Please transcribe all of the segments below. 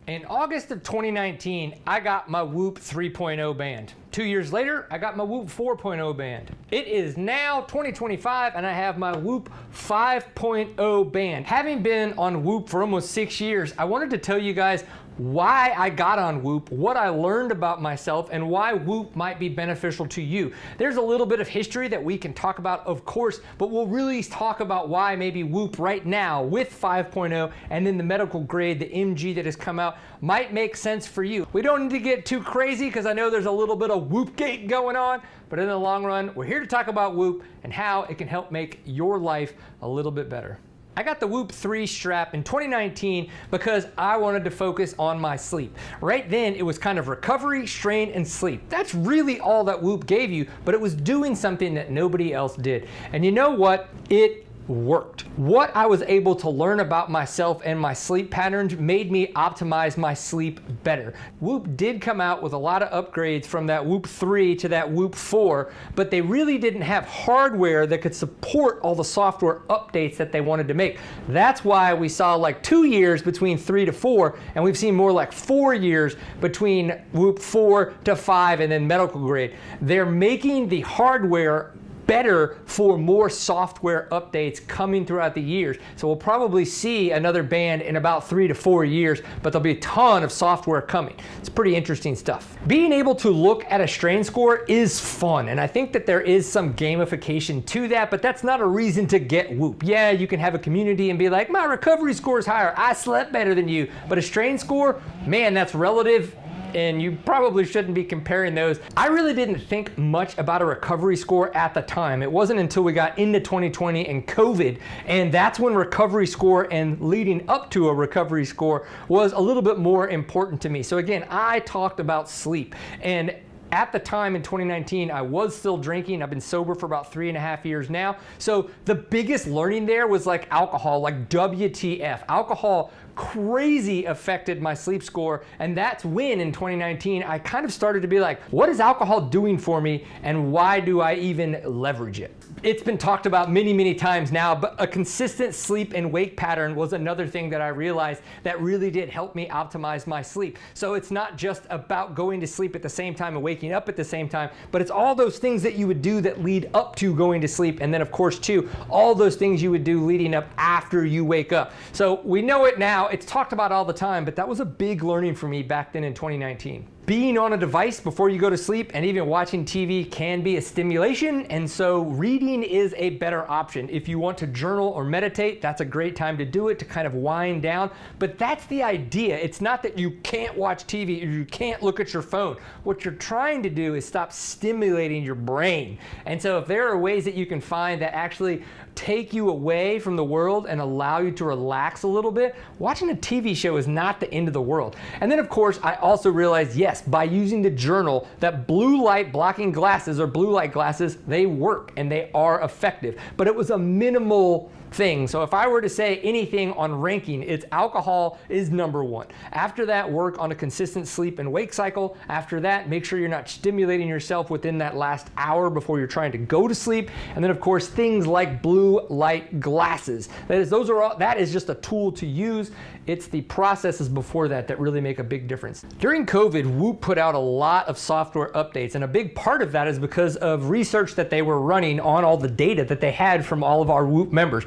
In August of 2019, I got my Whoop 3.0 band. 2 years later, I got my Whoop 4.0 band. It is now 2025 and I have my Whoop 5.0 band. Having been on Whoop for almost 6 years, I wanted to tell you guys why I got on Whoop, what I learned about myself, and why Whoop might be beneficial to you. There's a little bit of history that we can talk about, of course, but we'll really talk about why maybe Whoop right now with 5.0 and then the medical grade, the MG that has come out, might make sense for you. We don't need to get too crazy because I know there's a little bit of Whoopgate going on, but in the long run, we're here to talk about Whoop and how it can help make your life a little bit better. I got the Whoop 3 strap in 2019 because I wanted to focus on my sleep. Right then, it was kind of recovery, strain, and sleep. That's really all that Whoop gave you, but it was doing something that nobody else did. And you know what? It worked. What I was able to learn about myself and my sleep patterns made me optimize my sleep better. Whoop did come out with a lot of upgrades from that Whoop 3 to that Whoop 4, but they really didn't have hardware that could support all the software updates that they wanted to make. That's why we saw like 2 years between 3 to 4, and we've seen more like 4 years between Whoop 4 to 5 and then medical grade. They're making the hardware better for more software updates coming throughout the years. So we'll probably see another band in about 3 to 4 years, but there'll be a ton of software coming. It's pretty interesting stuff. Being able to look at a strain score is fun, and I think that there is some gamification to that, but that's not a reason to get Whoop. Yeah, you can have a community and be like, my recovery score is higher, I slept better than you, but a strain score, man, that's relative, and you probably shouldn't be comparing those. I really didn't think much about a recovery score at the time. It wasn't until we got into 2020 and COVID, and that's when recovery score and leading up to a recovery score was a little bit more important to me. So again, I talked about sleep, and at the time in 2019, I was still drinking. I've been sober for about 3.5 years now. So the biggest learning there was like alcohol, like WTF. Alcohol crazy affected my sleep score, and that's when in 2019 I kind of started to be like, what is alcohol doing for me and why do I even leverage it? It's been talked about many times now, but a consistent sleep and wake pattern was another thing that I realized that really did help me optimize my sleep. So it's not just about going to sleep at the same time and waking up at the same time, but it's all those things that you would do that lead up to going to sleep, and then of course too, all those things you would do leading up after you wake up. So we know it now, it's talked about all the time, but that was a big learning for me back then in 2019. Being on a device before you go to sleep and even watching TV can be a stimulation, and so reading is a better option. If you want to journal or meditate, that's a great time to do it, to kind of wind down, but that's the idea. It's not that you can't watch TV or you can't look at your phone. What you're trying to do is stop stimulating your brain. And so if there are ways that you can find that actually take you away from the world and allow you to relax a little bit, watching a TV show is not the end of the world. And then of course, I also realized, yes, by using the journal, that blue light blocking glasses or blue light glasses, they work and they are effective, but it was a minimal thing. So if I were to say anything on ranking, it's alcohol is number one. After that, work on a consistent sleep and wake cycle. After that, make sure you're not stimulating yourself within that last hour before you're trying to go to sleep. And then of course, things like blue light glasses. That is just a tool to use. It's the processes before that that really make a big difference. During COVID, Whoop put out a lot of software updates, and a big part of that is because of research that they were running on all the data that they had from all of our Whoop members,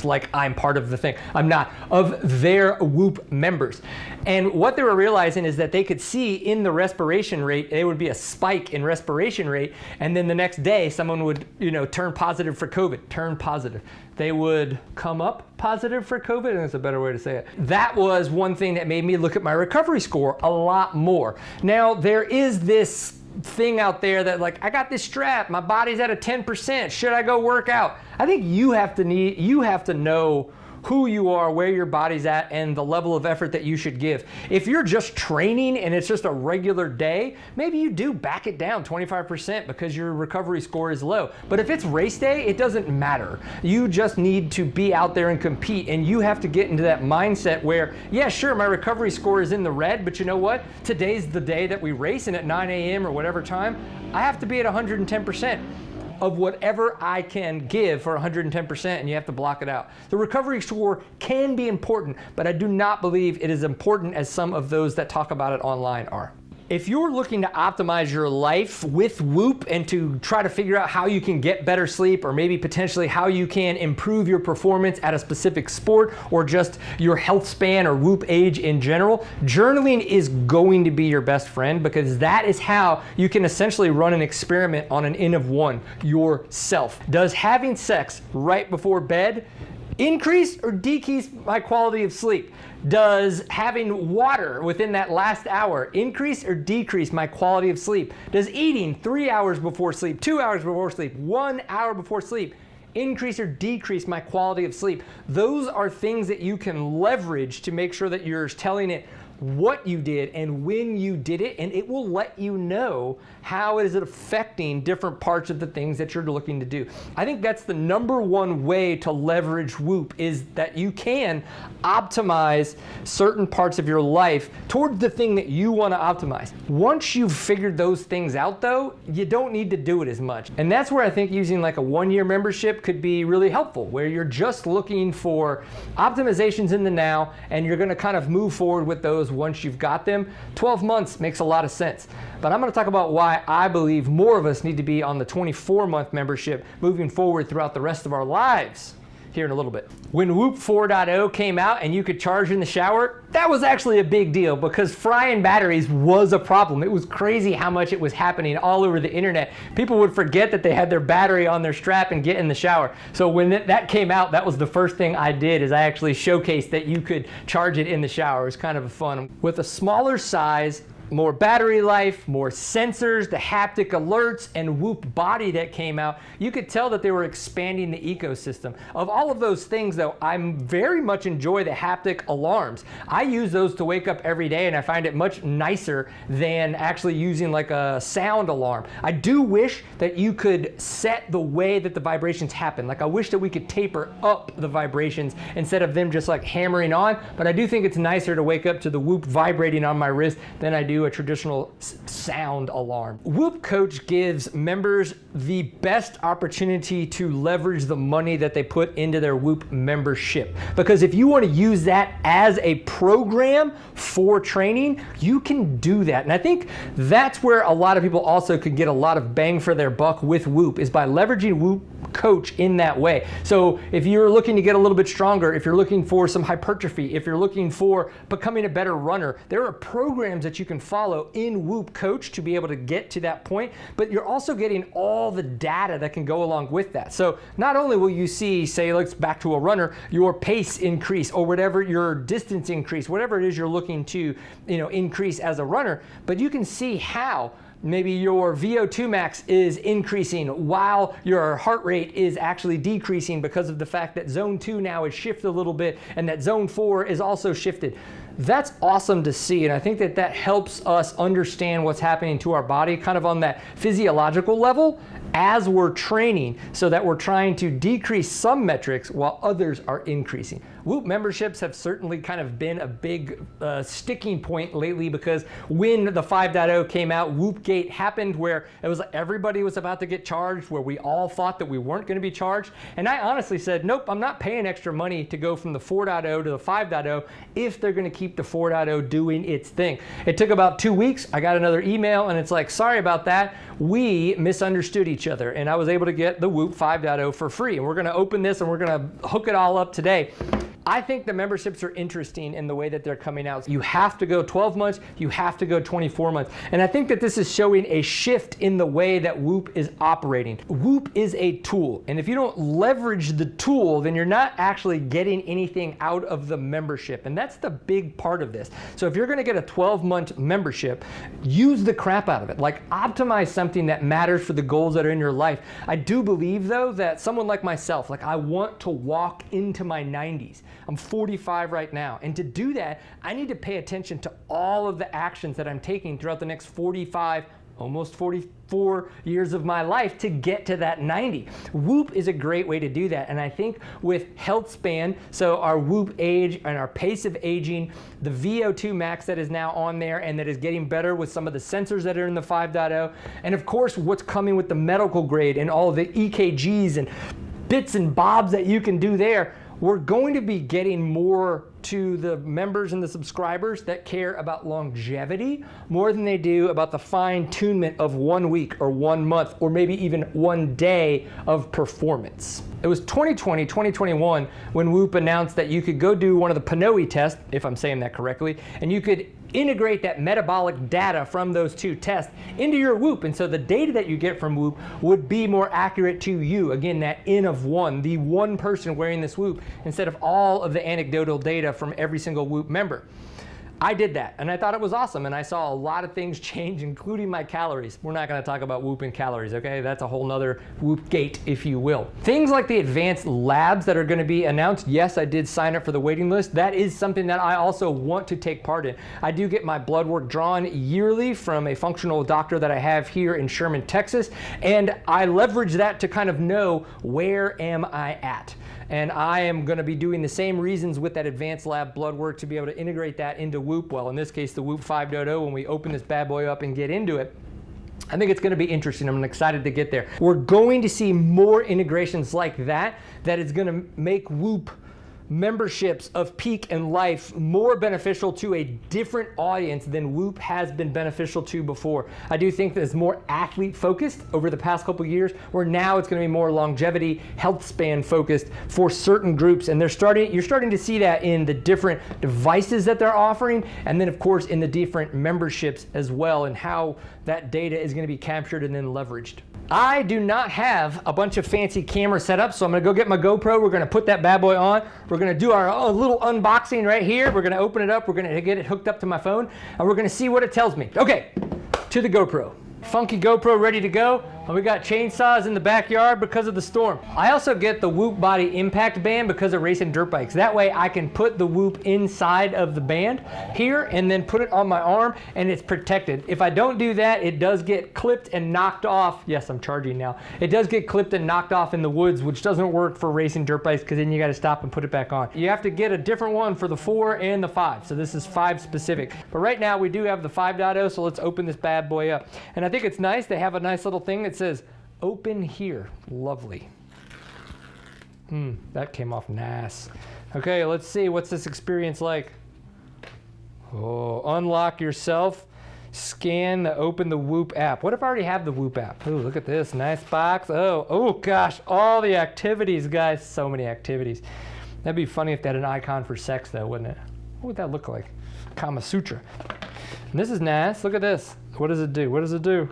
like I'm part of the thing. I'm not, of their Whoop members. And what they were realizing is that they could see in the respiration rate, there would be a spike in respiration rate, and then the next day someone would, turn positive for COVID, turn positive. They would come up positive for COVID, and that's a better way to say it. That was one thing that made me look at my recovery score a lot more. Now, there is this thing out there that like, I got this strap, my body's at a 10%, should I go work out? I think you have to know who you are, where your body's at, and the level of effort that you should give. If you're just training and it's just a regular day, maybe you do back it down 25% because your recovery score is low. But if it's race day, it doesn't matter. You just need to be out there and compete, and you have to get into that mindset where, yeah, sure, my recovery score is in the red, but you know what? Today's the day that we race, and at 9 a.m. or whatever time, I have to be at 110%. of whatever I can give for 110%, and you have to block it out. The recovery score can be important, but I do not believe it is important as some of those that talk about it online are. If you're looking to optimize your life with Whoop and to try to figure out how you can get better sleep, or maybe potentially how you can improve your performance at a specific sport or just your health span or Whoop age in general, journaling is going to be your best friend, because that is how you can essentially run an experiment on an N of 1 yourself. Does having sex right before bed increase or decrease my quality of sleep? Does having water within that last hour increase or decrease my quality of sleep? Does eating 3 hours before sleep, 2 hours before sleep, 1 hour before sleep increase or decrease my quality of sleep? Those are things that you can leverage to make sure that you're telling it what you did and when you did it, and it will let you know how it is affecting different parts of the things that you're looking to do. I think that's the number one way to leverage Whoop, is that you can optimize certain parts of your life towards the thing that you want to optimize. Once you've figured those things out though, you don't need to do it as much. And that's where I think using like a 1-year membership could be really helpful, where you're just looking for optimizations in the now and you're going to kind of move forward with those once you've got them. 12 months makes a lot of sense. But I'm going to talk about why I believe more of us need to be on the 24-month membership moving forward throughout the rest of our lives here in a little bit. When Whoop 4.0 came out and you could charge in the shower, that was actually a big deal, because frying batteries was a problem. It was crazy how much it was happening all over the internet. People would forget that they had their battery on their strap and get in the shower. So when that came out, that was the first thing I did, is I actually showcased that you could charge it in the shower. It was kind of fun. With a smaller size, more battery life, more sensors, the haptic alerts, and Whoop body that came out, you could tell that they were expanding the ecosystem. Of all of those things though, I very much enjoy the haptic alarms. I use those to wake up every day, and I find it much nicer than actually using like a sound alarm. I do wish that you could set the way that the vibrations happen. Like, I wish that we could taper up the vibrations instead of them just like hammering on, but I do think it's nicer to wake up to the Whoop vibrating on my wrist than I do a traditional sound alarm. Whoop Coach gives members the best opportunity to leverage the money that they put into their Whoop membership. Because if you want to use that as a program for training, you can do that. And I think that's where a lot of people also could get a lot of bang for their buck with Whoop, is by leveraging Whoop Coach in that way. So if you're looking to get a little bit stronger, if you're looking for some hypertrophy, if you're looking for becoming a better runner, there are programs that you can follow in Whoop Coach to be able to get to that point, but you're also getting all the data that can go along with that. So not only will you see, say, let's back to a runner, your pace increase, or whatever, your distance increase, whatever it is you're looking to, increase as a runner, but you can see how maybe your VO2 max is increasing while your heart rate is actually decreasing because of the fact that zone 2 now is shifted a little bit and that zone 4 is also shifted. That's awesome to see, and I think that that helps us understand what's happening to our body kind of on that physiological level as we're training, so that we're trying to decrease some metrics while others are increasing. Whoop memberships have certainly kind of been a big sticking point lately, because when the 5.0 came out, Whoopgate happened, where it was like everybody was about to get charged, where we all thought that we weren't going to be charged. And I honestly said, nope, I'm not paying extra money to go from the 4.0 to the 5.0 if they're going to keep the 4.0 doing its thing. It took about 2 weeks. I got another email and it's like, sorry about that. We misunderstood each other, and I was able to get the Whoop 5.0 for free. And we're going to open this and we're going to hook it all up today. I think the memberships are interesting in the way that they're coming out. You have to go 12 months, you have to go 24 months. And I think that this is showing a shift in the way that Whoop is operating. Whoop is a tool, and if you don't leverage the tool, then you're not actually getting anything out of the membership. And that's the big part of this. So if you're gonna get a 12-month membership, use the crap out of it. Like, optimize something that matters for the goals that are in your life. I do believe though that someone like myself, like, I want to walk into my 90s. I'm 45 right now. And to do that, I need to pay attention to all of the actions that I'm taking throughout the next 45 almost 44 years of my life to get to that 90. Whoop is a great way to do that. And I think with Healthspan, so our Whoop age and our pace of aging, the VO2 max that is now on there and that is getting better with some of the sensors that are in the 5.0, and of course what's coming with the medical grade and all the EKGs and bits and bobs that you can do there, we're going to be getting more to the members and the subscribers that care about longevity more than they do about the fine-tunement of 1 week or 1 month or maybe even 1 day of performance. It was 2020, 2021 when Whoop announced that you could go do one of the PNOE tests, if I'm saying that correctly, and you could integrate that metabolic data from those 2 tests into your Whoop. And so the data that you get from Whoop would be more accurate to you. Again, that N of 1, the one person wearing this Whoop, instead of all of the anecdotal data from every single Whoop member. I did that and I thought it was awesome, and I saw a lot of things change, including my calories. We're not going to talk about Whoop and calories, okay? That's a whole nother Whoop gate, if you will. Things like the advanced labs that are going to be announced, yes, I did sign up for the waiting list. That is something that I also want to take part in. I do get my blood work drawn yearly from a functional doctor that I have here in Sherman, Texas, and I leverage that to kind of know where am I at. And I am going to be doing the same reasons with that advanced lab blood work to be able to integrate that into Whoop. Well, in this case, the Whoop 5.0, when we open this bad boy up and get into it, I think it's going to be interesting. I'm excited to get there. We're going to see more integrations like that is going to make Whoop memberships of Peak and Life more beneficial to a different audience than Whoop has been beneficial to before. I do think that it's more athlete focused over the past couple years, where now it's going to be more longevity, health span focused for certain groups. And you're starting to see that in the different devices that they're offering, and then of course in the different memberships as well, and how that data is going to be captured and then leveraged. I do not have a bunch of fancy camera setups, so I'm going to go get my GoPro. We're going to put that bad boy on. We're going to do our little unboxing right here. We're going to open it up. We're going to get it hooked up to my phone, and we're going to see what it tells me. Okay, to the GoPro. Funky GoPro ready to go. And we got chainsaws in the backyard because of the storm. I also get the Whoop body impact band because of racing dirt bikes. That way I can put the Whoop inside of the band here and then put it on my arm and it's protected. If I don't do that, it does get clipped and knocked off. Yes, I'm charging now. It does get clipped and knocked off in the woods, which doesn't work for racing dirt bikes because then you got to stop and put it back on. You have to get a different one for the 4 and the 5. So this is 5 specific. But right now we do have the 5.0, so let's open this bad boy up. And I think it's nice. They have a nice little thing that says open here. Lovely. That came off nice. Okay, let's see. What's this experience like? Oh, unlock yourself. Scan to open the Whoop app. What if I already have the Whoop app? Oh, look at this. Nice box. Oh gosh. All the activities, guys. So many activities. That'd be funny if they had an icon for sex, though, wouldn't it? What would that look like? Kama Sutra. And this is nice. Look at this. What does it do? What does it do?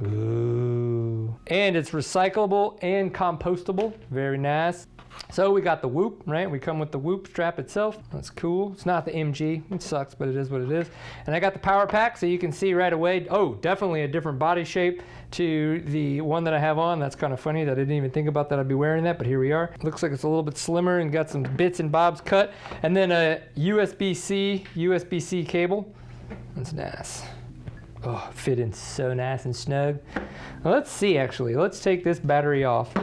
Ooh. And it's recyclable and compostable. Very nice. So we got the Whoop, right? We come with the Whoop strap itself. That's cool. It's not the MG. It sucks, but it is what it is. And I got the power pack, so you can see right away. Oh, definitely a different body shape to the one that I have on. That's kind of funny that I didn't even think about that I'd be wearing that, but here we are. Looks like it's a little bit slimmer and got some bits and bobs cut. And then a USB-C cable. That's nice. Oh, fit in so nice and snug. Well, let's see, actually. Let's take this battery off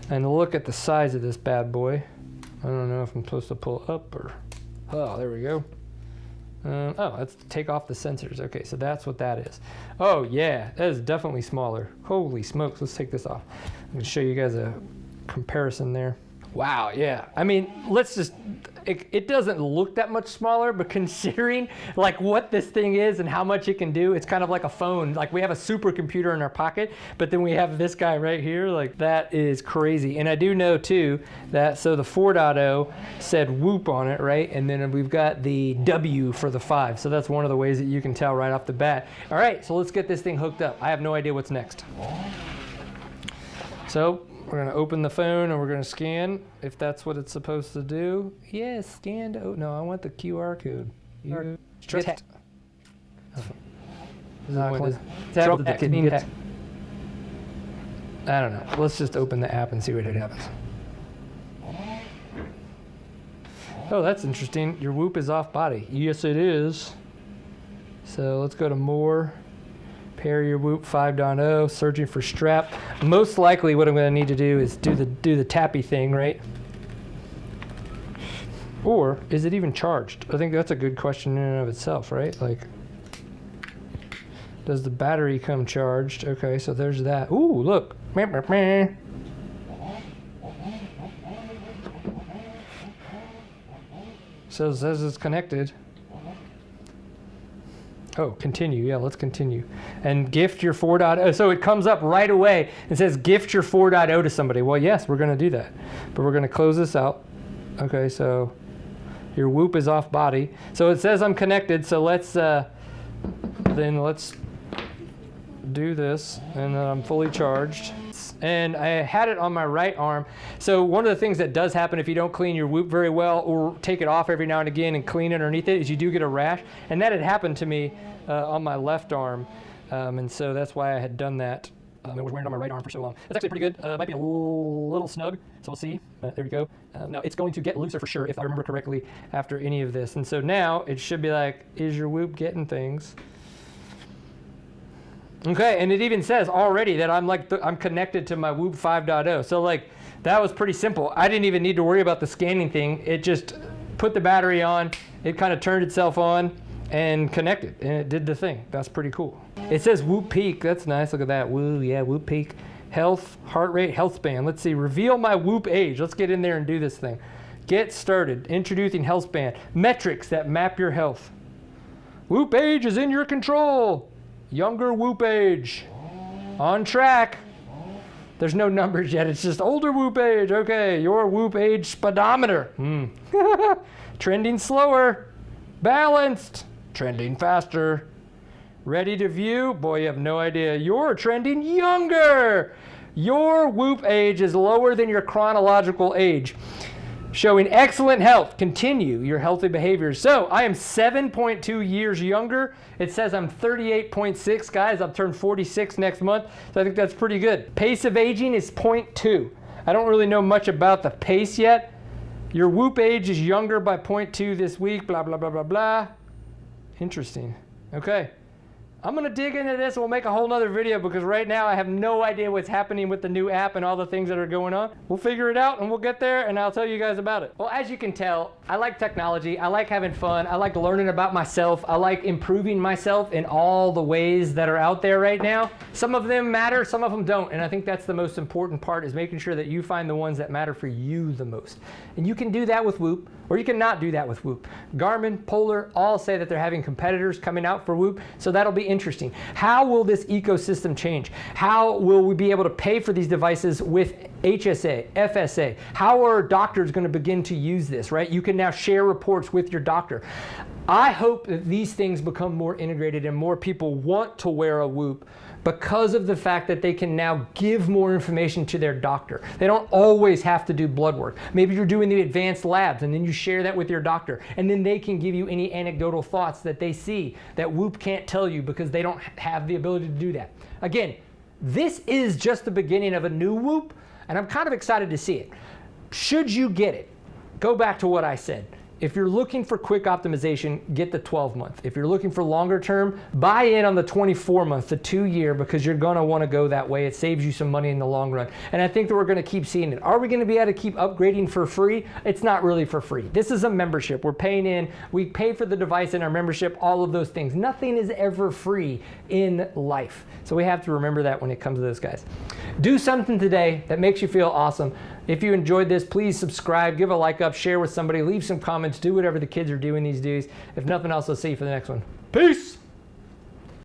and look at the size of this bad boy. I don't know if I'm supposed to pull up or... Oh, there we go. Oh, let's take off the sensors. Okay, so that's what that is. Oh, yeah, that is definitely smaller. Holy smokes, let's take this off. I'm going to show you guys a comparison there. Wow, yeah. I mean, let's just... It doesn't look that much smaller, but considering like what this thing is and how much it can do, it's kind of like a phone. Like we have a supercomputer in our pocket, but then we have this guy right here. Like that is crazy. And I do know too that, so the 4.0 said Whoop on it, right? And then we've got the W for the 5. So that's one of the ways that you can tell right off the bat. All right, so let's get this thing hooked up. I have no idea what's next. So we're going to open the phone and we're going to scan if that's what it's supposed to do. Yes, scan to... Oh, no, I want the QR code. You get... I don't know. Let's just open the app and see what it happens. Oh, that's interesting. Your Whoop is off body. Yes, it is. So let's go to more. Pair your Whoop 5.0, searching for strap. Most likely what I'm gonna need to do is do the tappy thing, right? Or is it even charged? I think that's a good question in and of itself, right? Like, does the battery come charged? Okay, so there's that. Ooh, look. So it says it's connected. Oh, continue. Yeah, let's continue. And gift your 4.0. So it comes up right away and says gift your 4.0 to somebody. Well, yes, we're going to do that. But we're going to close this out. Okay, so your Whoop is off body. So it says I'm connected. So let's do this. And then I'm fully charged. And I had it on my right arm. So one of the things that does happen if you don't clean your Whoop very well or take it off every now and again and clean underneath it is you do get a rash. And that had happened to me on my left arm. And so that's why I had done that. I was wearing it on my right arm for so long. It's actually pretty good. It might be a little snug, so we'll see. There we go. Now it's going to get looser for sure if I remember correctly after any of this. And so now it should be like, is your Whoop getting things? Okay, and it even says already that I'm connected to my Whoop 5.0. So like that was pretty simple. I didn't even need to worry about the scanning thing. It just put the battery on, it kind of turned itself on and connected, and it did the thing. That's pretty cool. It says Whoop Peak. That's nice. Look at that. Woo, yeah, Whoop Peak. Health, heart rate, Healthspan. Let's see. Reveal my Whoop age. Let's get in there and do this thing. Get started. Introducing Healthspan. Metrics that map your health. Whoop age is in your control. Younger Whoop age. On track. There's no numbers yet. It's just older Whoop age. Okay, your Whoop age speedometer. Trending slower. Balanced. Trending faster. Ready to view? Boy, you have no idea. You're trending younger. Your Whoop age is lower than your chronological age. Showing excellent health. Continue your healthy behaviors. So I am 7.2 years younger. It says I'm 38.6, guys. I'll turn 46 next month. So I think that's pretty good. Pace of aging is 0.2. I don't really know much about the pace yet. Your Whoop age is younger by 0.2 this week. Blah, blah, blah, blah, blah. Interesting. Okay. I'm going to dig into this and we'll make a whole nother video because right now I have no idea what's happening with the new app and all the things that are going on. We'll figure it out and we'll get there and I'll tell you guys about it. Well, as you can tell, I like technology. I like having fun. I like learning about myself. I like improving myself in all the ways that are out there right now. Some of them matter, some of them don't. And I think that's the most important part is making sure that you find the ones that matter for you the most. And you can do that with Whoop or you can not do that with Whoop. Garmin, Polar, all say that they're having competitors coming out for Whoop. So that'll be interesting. How will this ecosystem change? How will we be able to pay for these devices with HSA, FSA? How are doctors going to begin to use this, right? You can now share reports with your doctor. I hope that these things become more integrated and more people want to wear a Whoop because of the fact that they can now give more information to their doctor. They don't always have to do blood work. Maybe you're doing the advanced labs and then you share that with your doctor and then they can give you any anecdotal thoughts that they see that Whoop can't tell you because they don't have the ability to do that. Again, this is just the beginning of a new Whoop and I'm kind of excited to see it. Should you get it, go back to what I said. If you're looking for quick optimization, get the 12-month. If you're looking for longer term, buy in on the 24-month, the 2-year, because you're gonna wanna go that way. It saves you some money in the long run. And I think that we're gonna keep seeing it. Are we gonna be able to keep upgrading for free? It's not really for free. This is a membership. We're paying in, we pay for the device in our membership, all of those things. Nothing is ever free in life. So we have to remember that when it comes to this, guys. Do something today that makes you feel awesome. If you enjoyed this, please subscribe, give a like up, share with somebody, leave some comments, do whatever the kids are doing these days. If nothing else, I'll see you for the next one. Peace!